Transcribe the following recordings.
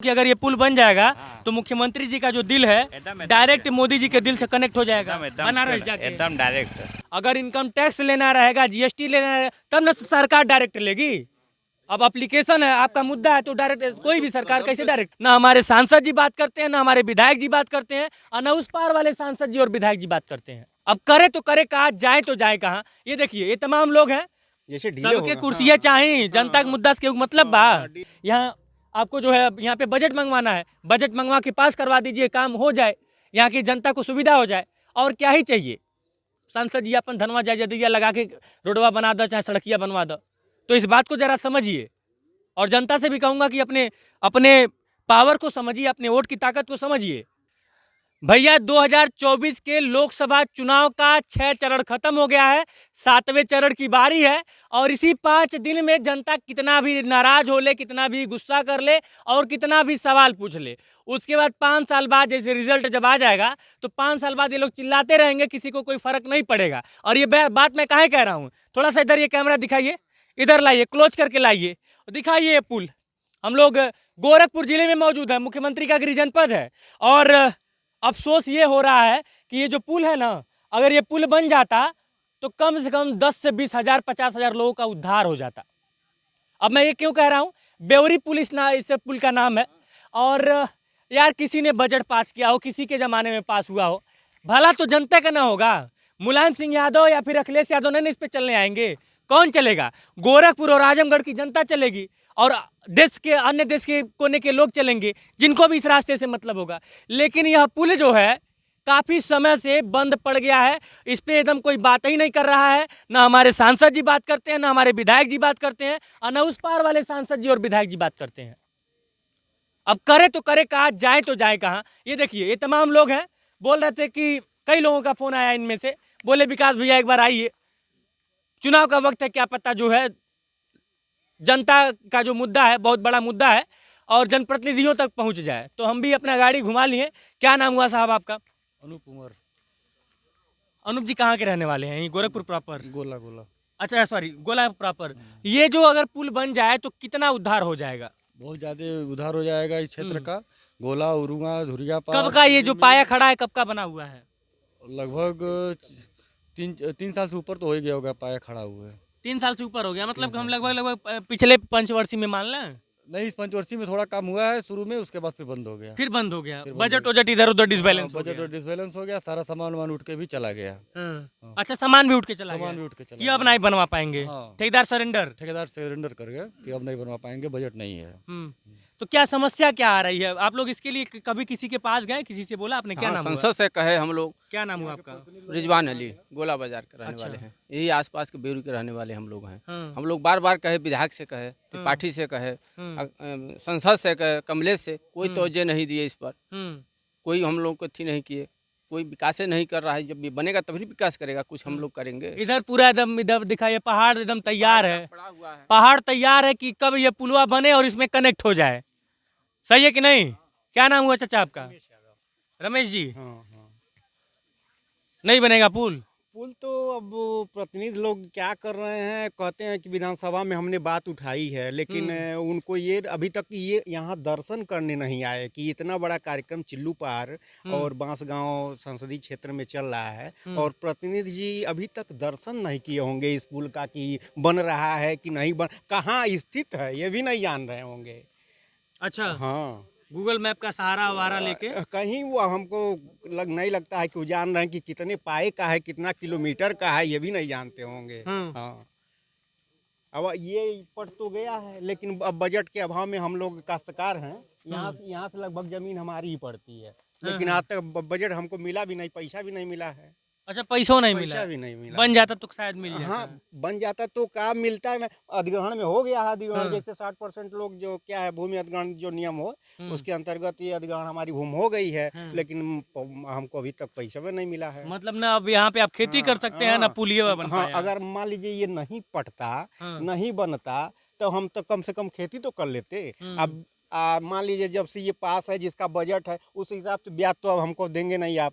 कि अगर ये पुल बन जाएगा हाँ। तो मुख्यमंत्री जी का जो दिल है एकदम डायरेक्ट मोदी जी के दिल से कनेक्ट हो जाएगा एकदम बनारस जाके। एकदम डायरेक्ट। अगर इनकम टैक्स लेना रहेगा, जीएसटी लेना रहेगा, तब ना सरकार डायरेक्ट लेगी। अब एप्लीकेशन है, आपका मुद्दा है तो डायरेक्ट कोई भी सरकार कैसे डायरेक्ट। ना हमारे सांसद जी बात करते हैं, ना हमारे विधायक जी बात करते हैं, और ना उस पार वाले सांसद जी और विधायक जी बात करते हैं। अब करे तो करे कहाँ, जाए तो जाए कहाँ। ये देखिए, ये तमाम लोग हैं, जैसे ढीले सबके हो कुर्सियाँ चाहिए, जनता का मुद्दा से मतलब बा। यहाँ आपको जो है यहाँ पे बजट मंगवाना है, बजट मंगवा के पास करवा दीजिए, काम हो जाए, यहाँ की जनता को सुविधा हो जाए। और क्या ही चाहिए। सांसद जी अपन धनवा जायदिया लगा के रोडवा बना दो, चाहे सड़कियाँ बनवा दो। तो इस बात को जरा समझिए, और जनता से भी कहूँगा कि अपने अपने पावर को समझिए, अपने वोट की ताकत को समझिए। भैया 2024 के लोकसभा चुनाव का 6 चरण खत्म हो गया है, 7वें चरण की बारी है। और इसी 5 दिन में जनता कितना भी नाराज हो ले, कितना भी गुस्सा कर ले, और कितना भी सवाल पूछ ले, उसके बाद 5 साल बाद जैसे रिजल्ट जब आ जाएगा तो 5 साल बाद ये लोग चिल्लाते रहेंगे, किसी को कोई फर्क नहीं पड़ेगा। और ये बात मैं काहे कह रहा हूँ, थोड़ा सा इधर ये कैमरा दिखाइए, इधर लाइए, क्लोज करके लाइए, दिखाइए ये पुल। हम लोग गोरखपुर जिले में मौजूद है, मुख्यमंत्री का गृह जनपद है। और अफसोस ये हो रहा है कि ये जो पुल है ना, अगर ये पुल बन जाता तो कम से कम 10 से 20 हजार 50 हजार लोगों का उद्धार हो जाता। अब मैं ये क्यों कह रहा हूँ, बेवरी पुल इस पुल का नाम है। और यार किसी ने बजट पास किया हो, किसी के ज़माने में पास हुआ हो, भला तो जनता का ना होगा। मुलायम सिंह यादव या फिर अखिलेश यादव नहीं इस पर चलने आएंगे, कौन चलेगा? गोरखपुर और आजमगढ़ की जनता चलेगी, और देश के अन्य देश के कोने के लोग चलेंगे, जिनको भी इस रास्ते से मतलब होगा। लेकिन यह पुल जो है काफ़ी समय से बंद पड़ गया है, इस पर एकदम कोई बात ही नहीं कर रहा है। ना हमारे सांसद जी बात करते हैं, ना हमारे विधायक जी बात करते हैं, और ना उस पार वाले सांसद जी और विधायक जी बात करते हैं। अब करे तो करे कहाँ, जाए तो जाए कहाँ। ये देखिए, ये तमाम लोग हैं, बोल रहे थे कि कई लोगों का फोन आया, इनमें से बोले विकास भैया एक बार आइए, चुनाव का वक्त है, क्या पता जो है जनता का जो मुद्दा है बहुत बड़ा मुद्दा है और जनप्रतिनिधियों तक पहुंच जाए। तो हम भी अपना गाड़ी घुमा लिए। क्या नाम हुआ साहब आपका? अनूप कुमार। अनूप जी कहाँ के रहने वाले हैं? ये गोरखपुर प्रॉपर? गोला गोला। अच्छा सॉरी, गोला प्रॉपर। ये जो अगर पुल बन जाए तो कितना उद्धार हो जाएगा? बहुत ज़्यादा उधार हो जाएगा इस क्षेत्र का। गोला, उरुआ, धुरिया कब पार। का ये जो पाया खड़ा है, कब का बना हुआ है? लगभग 3 साल से ऊपर तो हो ही गया होगा पाया खड़ा हुआ है। 3 साल से ऊपर हो गया, मतलब हम लगभग पिछले पंचवर्षीय में मान लें। नहीं, इस पंचवर्षीय में थोड़ा काम हुआ है शुरू में, उसके बाद फिर बंद हो गया। फिर बंद हो गया, फिर बंद बजट हो वजट इधर उधर डिसबैलेंस हो बजट गया। और डिसबैलेंस हो गया, सारा सामान वामान उठ के भी चला गया। हाँ। अच्छा, सामान भी उठ के चला सामान गया। भी उठ के चला ये अब नहीं बनवा पाएंगे। हाँ। ठेकेदार सरेंडर। ठेकेदार सरेंडर कर गए कि अब नहीं बनवा पाएंगे, बजट नहीं है। तो क्या समस्या क्या आ रही है? आप लोग इसके लिए कभी किसी के पास गए, किसी से बोला आपने? क्या नाम हुआ? संसद से कहे हम लोग। क्या नाम हुआ आपका? रिजवान अली, गोला बाजार के रहने अच्छा। वाले हैं, यही आसपास के बेरू के रहने वाले हम लोग हैं। हाँ। हम लोग बार बार कहे, विधायक से कहे, त्रिपाठी से कहे, संसद से कहे, कमलेश से, कोई तवज्जो नहीं दिए इस पर। कोई हम लोग को थी नहीं किए, कोई विकास नहीं कर रहा है। जब ये बनेगा तभी विकास करेगा, कुछ हम लोग करेंगे। इधर पूरा एकदम, इधर दिखाइए, पहाड़ एकदम तैयार है, पड़ा हुआ है। पहाड़ तैयार है कि कब ये पुलवा बने और इसमें कनेक्ट हो जाए। सही है कि नहीं? क्या नाम हुआ चाचा आपका? रमेश जी। नहीं बनेगा पुल? पुल तो अब प्रतिनिधि लोग क्या कर रहे हैं, कहते हैं कि विधानसभा में हमने बात उठाई है, लेकिन उनको ये अभी तक ये यहाँ दर्शन करने नहीं आए कि इतना बड़ा कार्यक्रम चिल्लू पार और बांसगांव संसदीय क्षेत्र में चल रहा है, और प्रतिनिधि जी अभी तक दर्शन नहीं किए होंगे इस पुल का कि बन रहा है कि नहीं बन, कहाँ स्थित है ये भी नहीं जान रहे होंगे। अच्छा, हाँ, गूगल मैप का सहारा वहारा लेके कहीं वो हमको नहीं लगता है कि वो जान रहे हैं कि कितने पाए का है, कितना किलोमीटर का है, ये भी नहीं जानते होंगे। हाँ, अब ये पट तो गया है, लेकिन अब बजट के अभाव में हम लोग काश्तकार हैं, यहाँ से लगभग जमीन हमारी ही पड़ती है, लेकिन आज तक बजट हमको मिला भी नहीं, पैसा भी नहीं मिला है। अच्छा, पैसों नहीं मिला? पैसा भी नहीं मिला। बन जाता तो शायद मिल जाता। हाँ, बन जाता तो काम मिलता है ना। अधिग्रहण में हो गया है, अधिग्रहण जैसे 60% लोग जो क्या है भूमि अधिग्रहण जो नियम हो उसके अंतर्गत ये अधिग्रहण हमारी भूमि हो गई है, लेकिन हमको अभी तक पैसा भी नहीं मिला है। मतलब ना अब यहाँ पे आप खेती कर सकते हैं, ना पुलिया बन हाँ, पाया। अगर मान लीजिए ये नहीं पटता, नहीं बनता, तो हम तो कम से कम खेती तो कर लेते। अब मान लीजिए जब से ये पास है, जिसका बजट है, उस हिसाब से ब्याज तो अब हमको देंगे नहीं आप।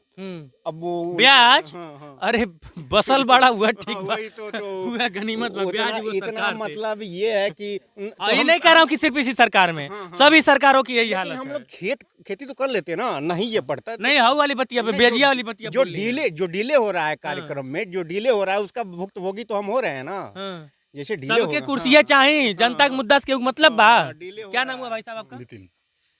अब वो ब्याज? हाँ। अरे बसल बड़ा हुआ ठीक बा। वही तो हुआ गनीमत में ब्याज वो इतना सरकार दे। मतलब ये है कि ये नहीं कह रहा हूँ कि सिर्फ इसी सरकार में, सभी सरकारों की यही लेकिन हालत हम है। लोग खेती तो कर लेते हैं ना, नहीं ये पड़ता। नहीं हाउ वाली बतिया पे, नहीं, बेजिया वाली बतिया जो बोल रही है। डिले हो रहा है कार्यक्रम में, जो डिले हो रहा है उसका भुक्तभोगी तो हम हो रहे हैं ना। हाँ। जैसे डिले हो सबके रहा- कुर्सियाँ चाहिए, जनता का मुद्दा से क्यों मतलब बा। डिले हो क्या रहा नाम हुआ भाई साहब आपका? नितिन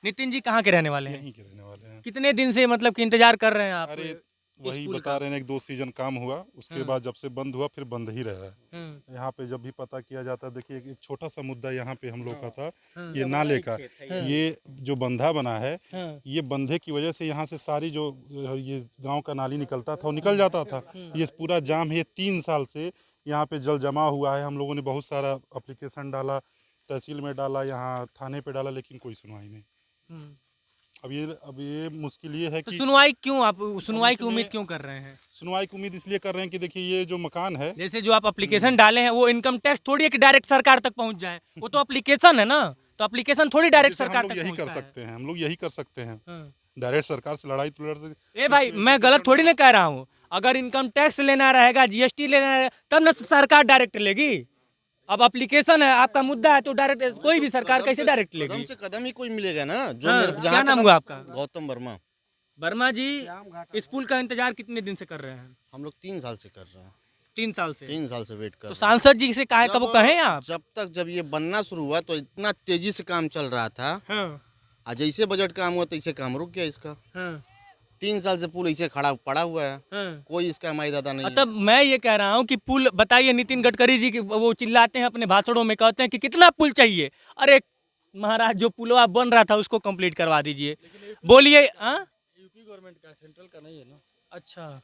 नितिन जी कहाँ के रहने वाले हैं? यहीं के रहने वाले हैं। कितने दिन से मतलब कि इंतजार कर रहे हैं आप? अरे इस वही पुल बता का? रहे हैं, 2 सीजन काम हुआ, उसके बाद जब से बंद हुआ फिर बंद ही रह रहा है। हम्म, यहाँ पे जब भी पता किया जाता है, देखिए एक छोटा सा मुद्दा यहाँ पे हम लोग का था, ये नाले का। ये जो बंधा बना है, हाँ, ये बंधे की वजह से यहाँ से सारी जो ये गांव का नाली निकलता था वो निकल जाता था। ये पूरा जाम है, 3 साल से यहाँ पे जल जमा हुआ है। हम लोगों ने बहुत सारा एप्लीकेशन डाला, तहसील में डाला, यहाँ थाने पे डाला, लेकिन कोई सुनवाई नहीं। हम्म। अब ये मुश्किल ये है तो कि सुनवाई क्यों, आप सुनवाई की इसमें- उम्मीद क्यों कर रहे हैं? सुनवाई की उम्मीद इसलिए कर रहे हैं कि देखिए ये जो मकान है, जैसे जो आप एप्लीकेशन डाले हैं वो इनकम टैक्स थोड़ी है कि डायरेक्ट सरकार तक पहुंच जाए, वो तो एप्लीकेशन है ना, तो एप्लीकेशन थोड़ी डायरेक्ट जैसे हम सरकार लोग तक यही कर पहुंचता है। सकते हैं, हम लोग यही कर सकते हैं। हाँ। डायरेक्ट सरकार से लड़ाई तो लड़ सकते। ए भाई मैं गलत थोड़ी ना कह रहा हूँ, अगर इनकम टैक्स लेना रहेगा, जीएसटी लेना रहेगा, तब ना सरकार डायरेक्ट लेगी। अब एप्लीकेशन है, आपका मुद्दा है, तो डायरेक्ट कोई भी सरकार कैसे डायरेक्ट कदम लेगी? से कदम ही कोई मिलेगा ना जो हाँ, मेरे क्या जहाँ नाम तक हुआ आपका? गौतम वर्मा। वर्मा जी, इस पुल का इंतजार कितने दिन से कर रहे हैं? हम लोग 3 साल से कर रहे हैं, 3 साल से। 3 साल से वेट कर तो रहे सांसद जी से कहे, कब कहें आप? जब ये बनना शुरू हुआ तो इतना तेजी से काम चल रहा था, हाँ, आज जैसे बजट काम हुआ तैसे काम रुक गया इसका। हाँ, 3 साल से पुल ऐसे खड़ा पड़ा हुआ है, हाँ। कोई इसका माईदादा नहीं है। तब मैं ये कह रहा हूँ कि पुल बताइए, नितिन गडकरी जी की वो चिल्लाते हैं अपने भाषणों में, कहते हैं कि कितना पुल चाहिए। अरे महाराज, जो पुलवा बन रहा था उसको कंप्लीट करवा दीजिए। बोलिए। हाँ, यूपी गवर्नमेंट का, सेंट्रल का नहीं है ना। अच्छा,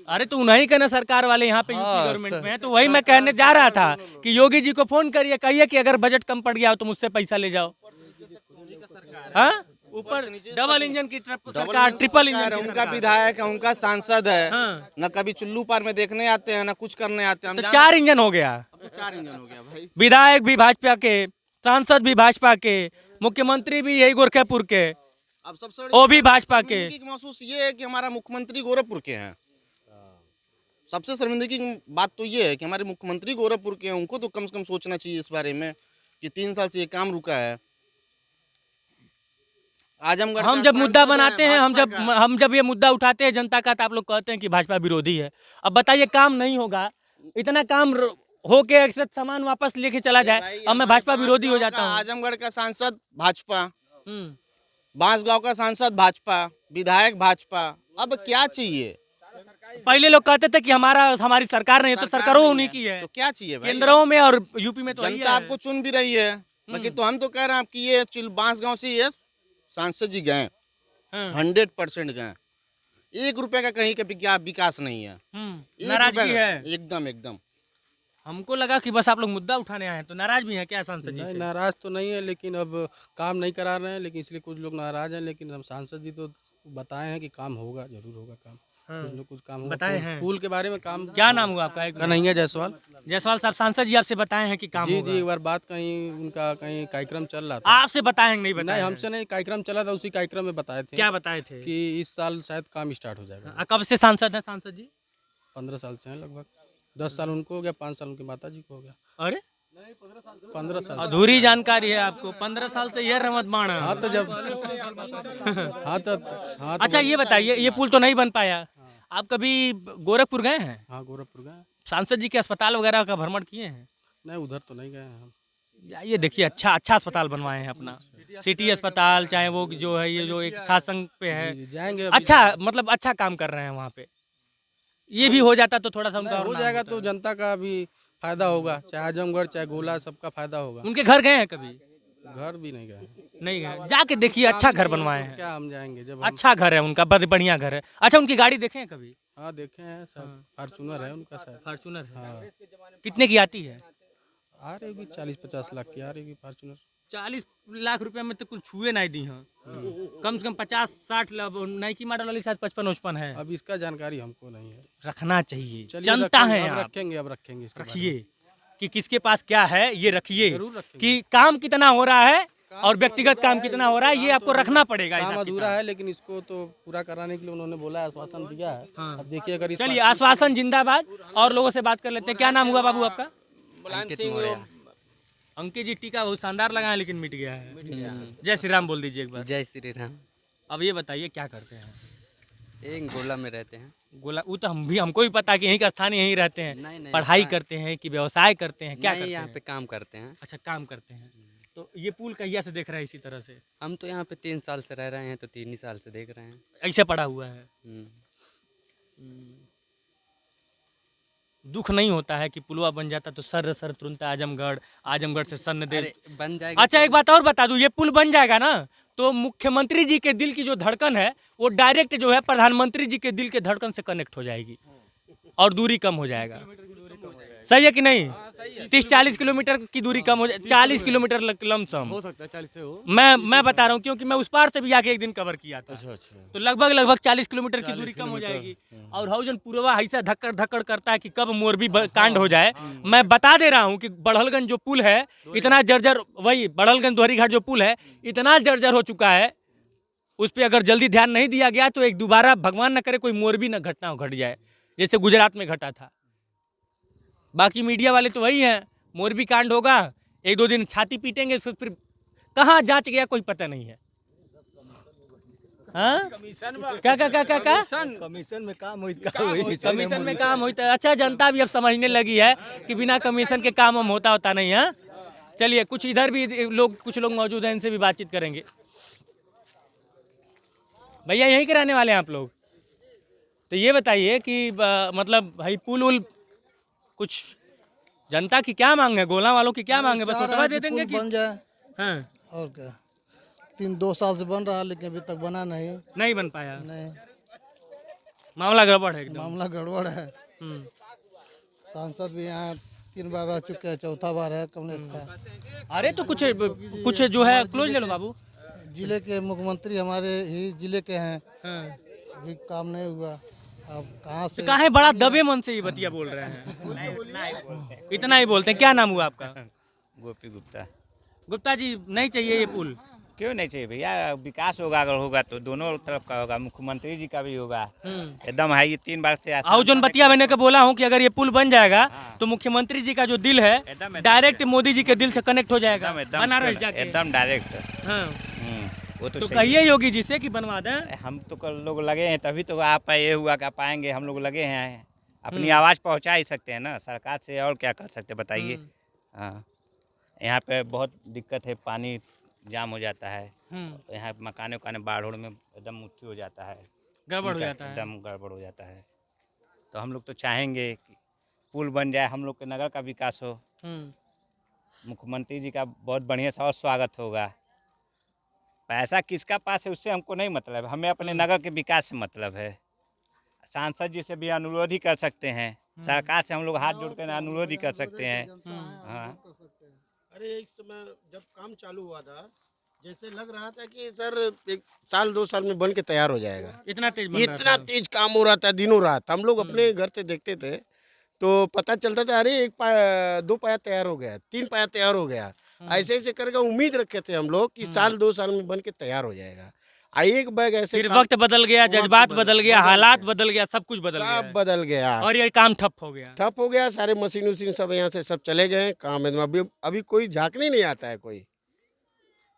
अरे तो उन्हीं का ना सरकार वाले यहाँ पे यूपी हाँ, गवर्नमेंट में है, तो वही मैं कहने जा रहा था कि योगी जी को फोन करिए, कहिए कि अगर बजट कम पड़ गया हो तो मुझसे पैसा ले जाओ। हाँ, ऊपर डबल इंजन की सरकार, ट्रिपल इंजन की उनका सरकार। विधायक है, उनका सांसद है, हाँ। न कभी चुल्लू पार में देखने आते हैं, न कुछ करने आते हैं। हम तो जान- 4 इंजन हो गया, अब तो 4 इंजन हो गया भाई। विधायक भी भाजपा के, सांसद भी भाजपा के, मुख्यमंत्री भी यही गोरखपुर के, अब सबसे वो भी भाजपा के। शर्मिंदगी की महसूस ये है कि हमारा मुख्यमंत्री गोरखपुर के हैं। सबसे शर्मिंदगी की बात तो ये है कि हमारे मुख्यमंत्री गोरखपुर के हैं, उनको तो कम से कम सोचना चाहिए इस बारे में कि 3 साल से ये काम रुका है। आजमगढ़ हम का जब मुद्दा सांसद है, बनाते हैं, भाजपा का। हम जब ये मुद्दा उठाते हैं जनता का, तो आप लोग कहते हैं कि भाजपा विरोधी है। अब बताइए, काम नहीं होगा, इतना काम होके एक सामान वापस लेके चला जाए, भाई, अब मैं हमारे भाजपा विरोधी हो बांसगांव जाता का हूँ। आजमगढ़ का सांसद भाजपा, हम्म। बांसगांव का सांसद भाजपा, विधायक भाजपा, अब क्या चाहिए? पहले लोग कहते थे कि हमारी सरकार नहीं है, तो सरकारों उन्हीं की है, तो क्या चाहिए भाई? केंद्रों में और यूपी में तो वही जनता है। आपको चुन भी रही है, बाकी तो हम तो कह रहे हैं आपकी ये बांसगांव से ये सांसद जी गए, हाँ। 100% गए। 1 रुपए का कहीं का विकास नहीं है। 1 नाराजगी रुपए का- है। एकदम एकदम। हमको लगा कि बस आप लोग मुद्दा उठाने आए हैं, तो नाराज भी हैं क्या सांसद जी नहीं, से? नाराज तो नहीं है, लेकिन अब काम नहीं करा रहे हैं, लेकिन इसलिए कुछ लोग नाराज हैं। लेकिन हम सांसद जी तो बताए हैं कि काम होगा, जरूर होगा काम। हाँ। कुछ न कुछ काम होगा। बताए पुल- हैं। पुल के बारे में काम। क्या नाम हुआ आपका? एक कन्हैया जायसवाल। जायसवाल साहब, सांसद जी आपसे बताए हैं कि काम जी होगा। जी, एक बार बात कहीं उनका कहीं कार्यक्रम चल रहा था। आपसे बताए हैं कि नहीं बताए नहीं, हैं? हमसे नहीं, कार्यक्रम चला था, उसी कार्यक्रम में बताए थे क्या बताए थे? कि इस साल शायद काम स्टार्ट हो जाएगा। कब से सांसद हैं सांसद जी? 15 साल से हैं लगभग। 10 साल उनको हो गया, 5 साल उनकी माता जी को हो गया। अरे 15 साल। अधूरी जानकारी है आपको, 15 साल से यह रमत बाण है। हाँ तो जब हाँ तो हाँ तो अच्छा ये बताइए, ये पुल तो नहीं बन पाया, आप कभी गोरखपुर गए हैं? हाँ, गोरखपुर गए। सांसद जी के अस्पताल वगैरह का भ्रमण किए हैं? नहीं, उधर तो नहीं गए हैं हम। ये देखिए, अच्छा अस्पताल बनवाए हैं अपना, सिटी अस्पताल, चाहे वो जो है ये जो एक सातसंग पे है, जी, जाएंगे अभी। अच्छा मतलब अच्छा काम कर रहे हैं वहाँ पे। ये भी हो जाता तो थोड़ा सा उनका नहीं, और हो नाम जाएगा होता। तो जनता का भी फायदा होगा, चाहे आजमगढ़ चाहे गोला, सबका फायदा होगा। उनके घर गए हैं कभी? घर भी नहीं गए हैं। नहीं गए, जाके देखिए, अच्छा घर बनवाए हैं, क्या हम जाएंगे जब हम। अच्छा घर है उनका, बहुत बढ़िया घर है। अच्छा, उनकी गाड़ी देखे हैं कभी? हाँ, देखे हैं, सब फॉर्चूनर है उनका शायद। फॉर्चूनर है। हाँ, कितने की आती है? आ रही भी 40-50 लाख की आ रही भी फॉर्चूनर। 40 लाख रुपए में तो कुछ छुए नहीं दी हैं, कम से कम 50-60 नाइकी मॉडल वाली शायद 55-55 है। अब इसका जानकारी हमको नहीं है। रखना चाहिए, चलिए, जनता रखेंगे, है अब आप, रखेंगे, अब रखेंगे इसके बारे में। रखिए कि किसके पास क्या है, ये रखिए जरूर रखेंगे। कि काम कितना हो रहा है, और व्यक्तिगत काम कितना हो रहा है ये आपको रखना पड़ेगा। काम हिसाब अधूरा किताब। है, लेकिन इसको तो पूरा कराने के लिए उन्होंने बोला है, आश्वासन दिया है। अब देखिए अगर इस चलिए, आश्वासन जिंदाबाद। और लोगों से बात कर लेते हैं। क्या नाम हुआ बाबू आपका? मुलायम सिंह अंकित जी, टीका बहुत शानदार लगा है लेकिन मिट गया है। जय श्री राम बोल दीजिए एक बार। जय श्री राम। अब ये बताइए क्या करते हैं? एक गोला में रहते हैं। गोला, वो तो हमको भी पता है कि यहीं का स्थानीय यहीं रहते हैं। नहीं, पढ़ाई करते हैं कि व्यवसाय करते हैं, क्या नहीं, करते यहाँ हैं? पे काम करते हैं। अच्छा, काम करते हैं। तो ये पुल कहिया से देख रहे हैं इसी तरह से? हम तो यहाँ पे 3 साल से रह रहे हैं, तो 3 ही साल से देख रहे हैं। ऐसे पड़ा हुआ है। हम्म। दुख नहीं होता है कि पुलवा बन जाता तो सर सर तुरंत आजमगढ़ से सन्न दे। अरे बन जाएगा। अच्छा, एक बात और बता दूं, ये पुल बन जाएगा ना तो मुख्यमंत्री जी के दिल की जो धड़कन है वो डायरेक्ट जो है प्रधानमंत्री जी के दिल के धड़कन से कनेक्ट हो जाएगी और दूरी कम हो जाएगा। सही है कि नहीं? 30-40 किलोमीटर की दूरी कम हो जाए, 40 किलोमीटर लमसम हो सकता है 40 से हो। मैं बता रहा हूँ क्योंकि मैं उस पार से भी आके एक दिन कवर किया था। तो लगभग 40 किलोमीटर की दूरी कम हो जाएगी। और हाउजन पूर्वा ऐसा धक्कड़ धक्कड़ करता है कि कब मोरबी कांड हो जाए। मैं बता दे रहा हूँ कि बड़हलगंज जो पुल है इतना जर्जर, वही बड़हलगंज दोहरी घाट जो पुल है इतना जर्जर हो चुका है, उस पर अगर जल्दी ध्यान नहीं दिया गया तो एक दोबारा भगवान न करे कोई मोरबी न घटना घट जाए जैसे गुजरात में घटा था। बाकी मीडिया वाले तो वही हैं, मोरबी कांड होगा 1-2 दिन छाती पीटेंगे, फिर कहाँ जांच गया कोई पता नहीं है। हाँ? क्या कमीशन में काम कमीशन में काम होता है। अच्छा, जनता भी अब समझने लगी है कि बिना कमीशन के काम हम होता नहीं है। चलिए, कुछ इधर भी कुछ लोग मौजूद हैं, इनसे भी बातचीत करेंगे। भैया यहीं के रहने वाले हैं आप लोग? तो ये बताइए कि मतलब भाई पुल उल कुछ जनता की क्या मांग है, गोला वालों की क्या मांग है? बस उतवा दे देंगे कि बन जाए। हाँ, और क्या, 3-2 साल से बन रहा है लेकिन अभी तक बना नहीं बन पाया। नहीं, मामला गड़बड़ है एकदम। मामला गड़बड़ है। हम्म। सांसद भी यहाँ 3 बार रह चुके हैं, 4था बार है कमलेश का। अरे तो कुछ जो है क्लोज ले लो बाबू। जिले के मुख्यमंत्री हमारे ही जिले के हैं, हाँ। अभी काम नहीं हुआ। अब कहाँ से तो काहे बड़ा दबे मन से ये बतिया बोल रहे हैं? इतना ही बोलते हैं। क्या नाम हुआ आपका? गोपी गुप्ता। गुप्ता जी, नहीं चाहिए ये पुल? क्यों नहीं चाहिए भैया? विकास होगा, अगर होगा तो दोनों तरफ का होगा, मुख्यमंत्री जी का भी होगा। एकदम है, ये 3 बार से आओ जोन बतिया मैंने के बोला हूँ कि अगर ये पुल बन जाएगा तो मुख्यमंत्री जी का जो दिल है डायरेक्ट मोदी जी के दिल से कनेक्ट हो जाएगा बनारस जाके। एकदम डायरेक्ट। हाँ। वो तो तो कहिए योगी जी से कि बनवा दें। हम तो कल लोग लगे हैं, तभी तो आप ये हुआ कि आप आएंगे। हम लोग लगे हैं, अपनी आवाज़ पहुंचा ही सकते हैं ना सरकार से, और क्या कर सकते बताइए। हाँ, यहाँ पे बहुत दिक्कत है, पानी जाम हो जाता है। यहाँ मकाने उकाने बाढ़ में एकदम मुट्ठी हो जाता है, गड़बड़ हो जाता है। एकदम गड़बड़ हो जाता है। तो हम लोग तो चाहेंगे कि पुल बन जाए, हम लोग के नगर का विकास हो, मुख्यमंत्री जी का बहुत बढ़िया सा और स्वागत होगा। पैसा किसका पास है उससे हमको नहीं मतलब, हमें अपने नगर के विकास से मतलब है। सांसद जी से भी अनुरोध ही कर सकते हैं, सरकार से हम लोग हाथ जोड़ कर अनुरोध ही कर सकते हैं। हाँ, अरे एक समय जब काम चालू हुआ था, जैसे लग रहा था कि सर 1 साल 2 साल में बन के तैयार हो जाएगा। इतना तेज बन रहा इतना था। तेज काम हो रहा था, दिनों रात। हम लोग अपने घर से देखते थे तो पता चलता था, अरे 1 पाया 2 पाया तैयार हो गया, 3 पाया तैयार हो गया। ऐसे ऐसे करके उम्मीद रखे थे हम लोग कि साल 2 साल में बन के तैयार हो जाएगा। एक बैग ऐसे फिर वक्त बदल गया, जज्बात बदल गया, हालात बदल गया, सब कुछ बदल गया सब बदल गया और ये काम ठप हो गया। ठप हो गया। सारे मशीन उशीन सब यहाँ से सब चले गए, काम में अभी कोई झांकने नहीं आता है कोई।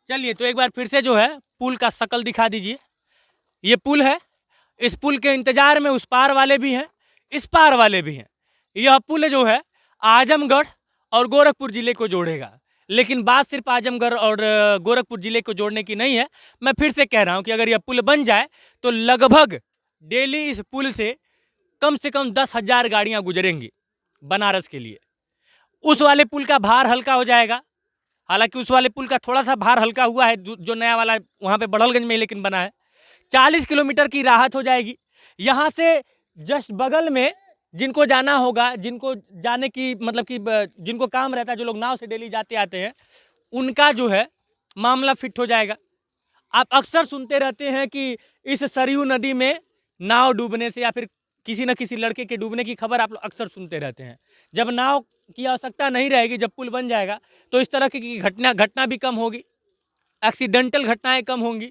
चलिए, तो एक बार फिर से जो है पुल का शकल दिखा दीजिए। ये पुल है, इस पुल के इंतजार में उस पार वाले भी हैं, इस पार वाले भी हैं। यह पुल जो है आजमगढ़ और गोरखपुर जिले को जोड़ेगा, लेकिन बात सिर्फ आजमगढ़ और गोरखपुर जिले को जोड़ने की नहीं है। मैं फिर से कह रहा हूं कि अगर यह पुल बन जाए तो लगभग डेली इस पुल से कम 10,000 गाड़ियां गुजरेंगी बनारस के लिए। उस वाले पुल का भार हल्का हो जाएगा। हालांकि उस वाले पुल का थोड़ा सा भार हल्का हुआ है, जो नया वाला वहाँ पे बड़हलगंज में लेकिन बना है। 40 किलोमीटर की राहत हो जाएगी। यहाँ से जस्ट बगल में जिनको जाना होगा, जिनको जाने की मतलब कि जिनको काम रहता है, जो लोग नाव से डेली जाते आते हैं, उनका जो है मामला फिट हो जाएगा। आप अक्सर सुनते रहते हैं कि इस सरयू नदी में नाव डूबने से या फिर किसी न किसी लड़के के डूबने की खबर आप लोग अक्सर सुनते रहते हैं। जब नाव की आवश्यकता नहीं रहेगी, जब पुल बन जाएगा तो इस तरह की घटना भी कम होगी। एक्सीडेंटल घटनाएं कम होंगी।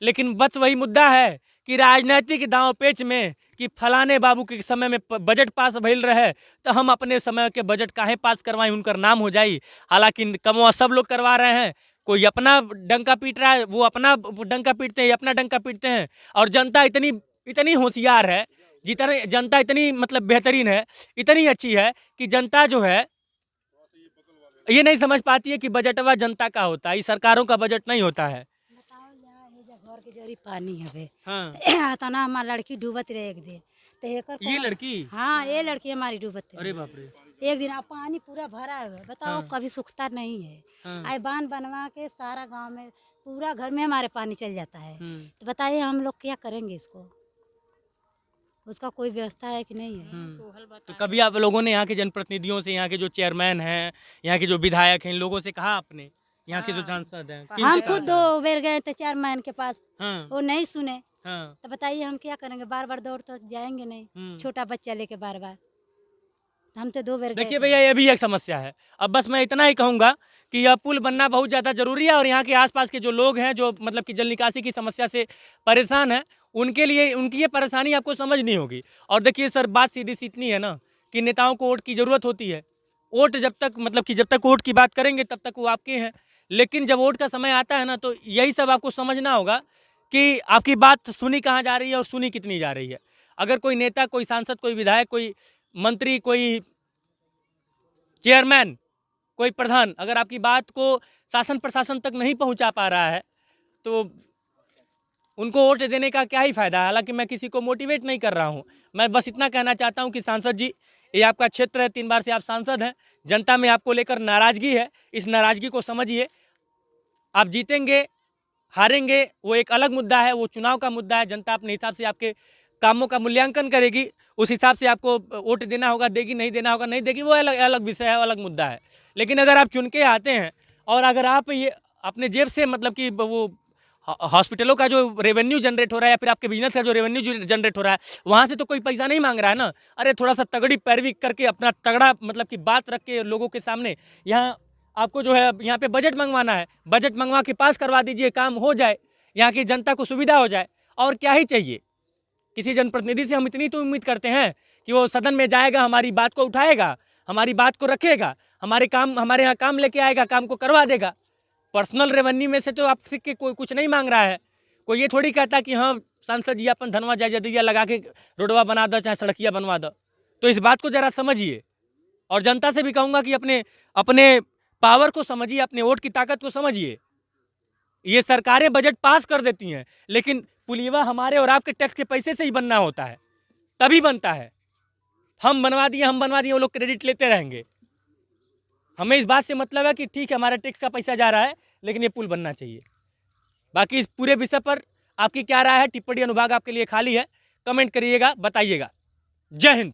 लेकिन बस वही मुद्दा है कि राजनीतिक दांव पेच में कि फलाने बाबू के समय में बजट पास भइल रहे तो हम अपने समय के बजट काहे पास करवाएं, उनकर नाम हो जाई। हालांकि कमवा सब लोग करवा रहे हैं, कोई अपना डंका पीट रहा है, वो अपना डंका पीटते हैं, ये अपना डंका पीटते हैं। और जनता इतनी इतनी होशियार है, जितना जनता इतनी मतलब बेहतरीन है, इतनी अच्छी है कि जनता जो है ये नहीं समझ पाती है कि बजटवा जनता का होता है, ये सरकारों का बजट नहीं होता है। घर के जरी पानी हवे हाँ। तना हमार लड़की डूबत रहे एक दिन तो ये लड़की? हाँ, ये लड़की हमारी डूबत रहे। अरे बाप रे। एक दिन अब पानी पूरा भरा है, बताओ हाँ। कभी सूखता नहीं है। हाँ। आए बांध बनवा के सारा गांव में पूरा घर में हमारे पानी चल जाता है। हम्म। तो बताइए हम लोग क्या करेंगे इसको, उसका कोई व्यवस्था है कि नहीं है। तो कभी आप लोगों ने यहाँ के जनप्रतिनिधियों से, यहाँ के जो चेयरमैन हैं, यहाँ के जो विधायक हैं, इन लोगों से कहा आपने, यहाँ के जो सांसद हैं? किनसे हम कहा खुद था? 2 बेर गए थे चेयरमैन के पास, हाँ। वो नहीं सुने। हाँ। तो बताइए हम क्या करेंगे, बार बार दौड़ तो जाएंगे नहीं, छोटा बच्चा लेके बार बार। हम तो 2 बेर गए देखिए थे। भैया, ये भी एक समस्या है। अब बस मैं इतना ही कहूँगा कि यह पुल बनना बहुत ज़्यादा ज़रूरी है और यहाँ के आसपास के जो लोग हैं, जो मतलब कि जल निकासी की समस्या से परेशान हैं, उनके लिए उनकी ये परेशानी आपको समझनी होगी। और देखिए सर, बात सीधी सी इतनी है ना कि नेताओं को वोट की ज़रूरत होती है। वोट जब तक मतलब कि जब तक वोट की बात करेंगे तब तक वो आपके हैं, लेकिन जब वोट का समय आता है ना तो यही सब आपको समझना होगा कि आपकी बात सुनी कहाँ जा रही है और सुनी कितनी जा रही है। अगर कोई नेता, कोई सांसद, कोई विधायक, कोई मंत्री, कोई चेयरमैन, कोई प्रधान अगर आपकी बात को शासन प्रशासन तक नहीं पहुंचा पा रहा है तो उनको वोट देने का क्या ही फ़ायदा है। हालांकि मैं किसी को मोटिवेट नहीं कर रहा हूं, मैं बस इतना कहना चाहता हूं कि सांसद जी, ये आपका क्षेत्र है, 3 बार से आप सांसद हैं, जनता में आपको लेकर नाराज़गी है, इस नाराज़गी को समझिए। आप जीतेंगे हारेंगे वो एक अलग मुद्दा है, वो चुनाव का मुद्दा है। जनता अपने हिसाब से आपके कामों का मूल्यांकन करेगी, उस हिसाब से आपको वोट देना होगा, देगी, नहीं देना होगा, नहीं देगी, वो अलग अलग विषय है, अलग मुद्दा है। लेकिन अगर आप चुन के आते हैं और अगर आप ये अपने जेब से मतलब कि वो हॉस्पिटलों का जो रेवेन्यू जनरेट हो रहा है या फिर आपके बिजनेस का जो रेवेन्यू जनरेट हो रहा है, वहाँ से तो कोई पैसा नहीं मांग रहा है ना। अरे थोड़ा सा तगड़ी पैरवी करके, अपना तगड़ा मतलब कि बात रख के लोगों के सामने, यहाँ आपको जो है यहाँ पे बजट मंगवाना है, बजट मंगवा के पास करवा दीजिए, काम हो जाए, यहाँ की जनता को सुविधा हो जाए। और क्या ही चाहिए, किसी जनप्रतिनिधि से हम इतनी तो उम्मीद करते हैं कि वो सदन में जाएगा, हमारी बात को उठाएगा, हमारी बात को रखेगा, हमारे यहाँ काम लेके आएगा, काम को करवा देगा। पर्सनल रेवेन्यू में से तो आपसे के कोई कुछ नहीं मांग रहा है। कोई ये थोड़ी कहता कि हाँ सांसद जी अपन धनवा जायजदिया लगा के रोडवा बना दो, चाहे सड़किया बनवा दो। तो इस बात को ज़रा समझिए और जनता से भी कहूँगा कि अपने अपने पावर को समझिए, अपने वोट की ताकत को समझिए। ये सरकारें बजट पास कर देती हैं, लेकिन पुलिवा हमारे और आपके टैक्स के पैसे से ही बनना होता है, तभी बनता है। हम बनवा दिए, वो लोग क्रेडिट लेते रहेंगे। हमें इस बात से मतलब है कि ठीक है, हमारा टैक्स का पैसा जा रहा है, लेकिन ये पुल बनना चाहिए। बाकी इस पूरे विषय पर आपकी क्या राय है, टिप्पणी अनुभाग आपके लिए खाली है, कमेंट करिएगा, बताइएगा। जय हिंद।